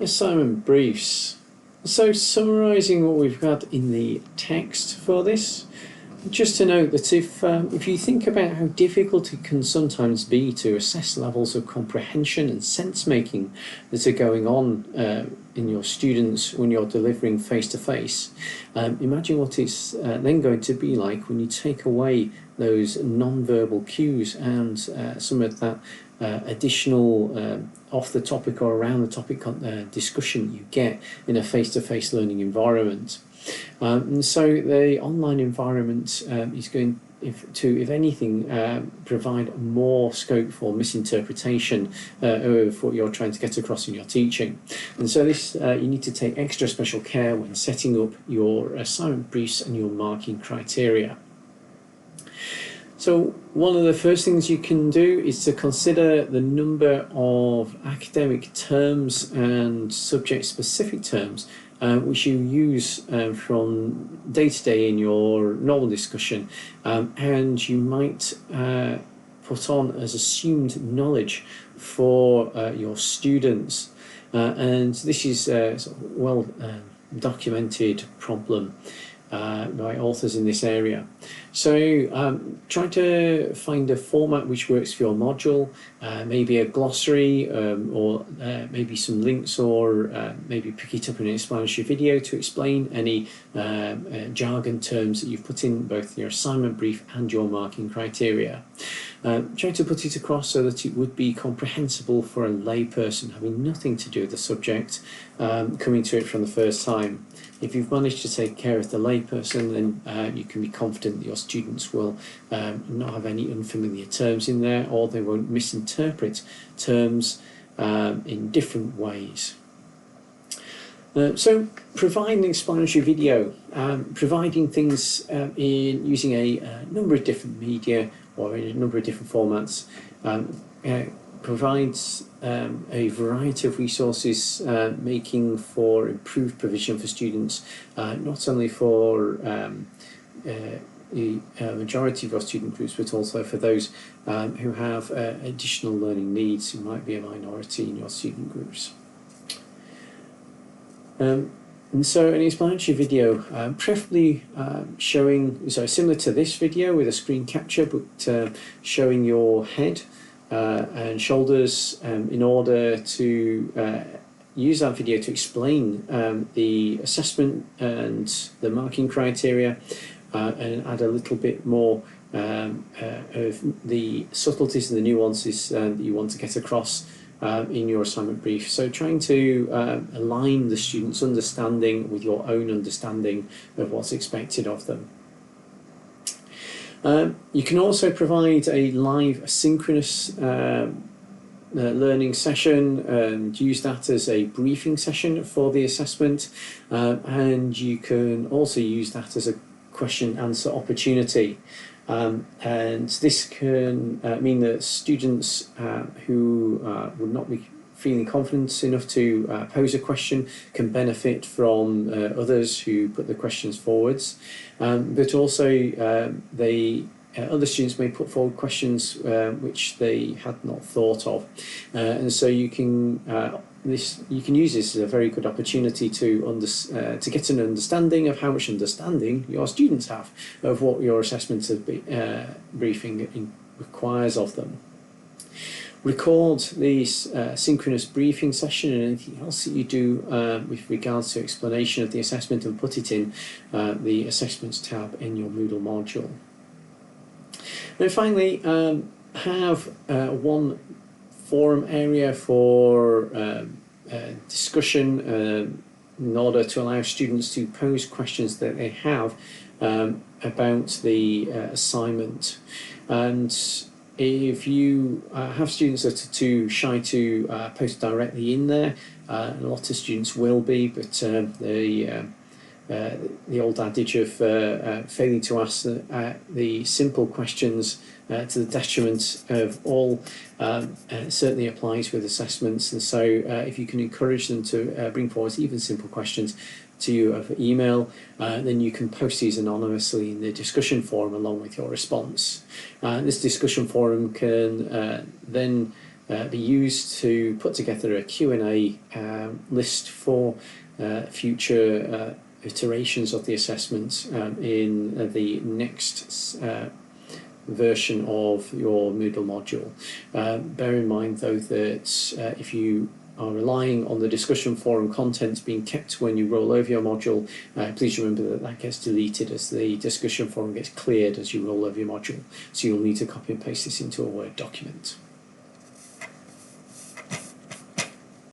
assignment briefs. So summarising what we've got in the text for this, just to note that if you think about how difficult it can sometimes be to assess levels of comprehension and sense making that are going on in your students when you're delivering face-to-face, imagine what it's then going to be like when you take away those non-verbal cues and some of that additional off the topic or around the topic discussion you get in a face-to-face learning environment. And so the online environment is going to, if anything, provide more scope for misinterpretation of what you're trying to get across in your teaching. And so this you need to take extra special care when setting up your assignment briefs and your marking criteria. So one of the first things you can do is to consider the number of academic terms and subject-specific terms which you use from day to day in your normal discussion, and you might put on as assumed knowledge for your students. And this is a well documented problem by authors in this area. So try to find a format which works for your module, maybe a glossary or maybe some links, or maybe pick it up in an explanatory video to explain any jargon terms that you've put in both your assignment brief and your marking criteria. Try to put it across so that it would be comprehensible for a layperson having nothing to do with the subject coming to it from the first time. If you've managed to take care of the layperson, then you can be confident that your students will not have any unfamiliar terms in there, or they won't misinterpret terms in different ways. So provide an explanatory video, providing things in using a number of different media or in a number of different formats, provides a variety of resources, making for improved provision for students, not only for the majority of our student groups, but also for those who have additional learning needs, who might be a minority in your student groups. And so an explanatory video, preferably showing, so similar to this video with a screen capture, but showing your head and shoulders in order to use that video to explain the assessment and the marking criteria, and add a little bit more of the subtleties and the nuances that you want to get across in your assignment brief. So trying to align the students' understanding with your own understanding of what's expected of them. You can also provide a live synchronous learning session and use that as a briefing session for the assessment, and you can also use that as a question answer opportunity. And this can mean that students who would not be feeling confident enough to pose a question can benefit from others who put the questions forwards, but also other students may put forward questions which they had not thought of, and so you can use this as a very good opportunity to get an understanding of how much understanding your students have of what your assessment briefing requires of them. Record this synchronous briefing session and anything else that you do with regards to explanation of the assessment, and put it in the assessments tab in your Moodle module. And finally, have one forum area for discussion in order to allow students to pose questions that they have about the assignment. And if you have students that are too shy to post directly in there, a lot of students will be, but the old adage of failing to ask the simple questions to the detriment of all certainly applies with assessments. And so if you can encourage them to bring forward even simple questions to you over email, then you can post these anonymously in the discussion forum along with your response. This discussion forum can then be used to put together a Q&A list for future iterations of the assessment in the next version of your Moodle module. Bear in mind though that if you are relying on the discussion forum content being kept when you roll over your module, please remember that that gets deleted as the discussion forum gets cleared as you roll over your module. So you'll need to copy and paste this into a Word document.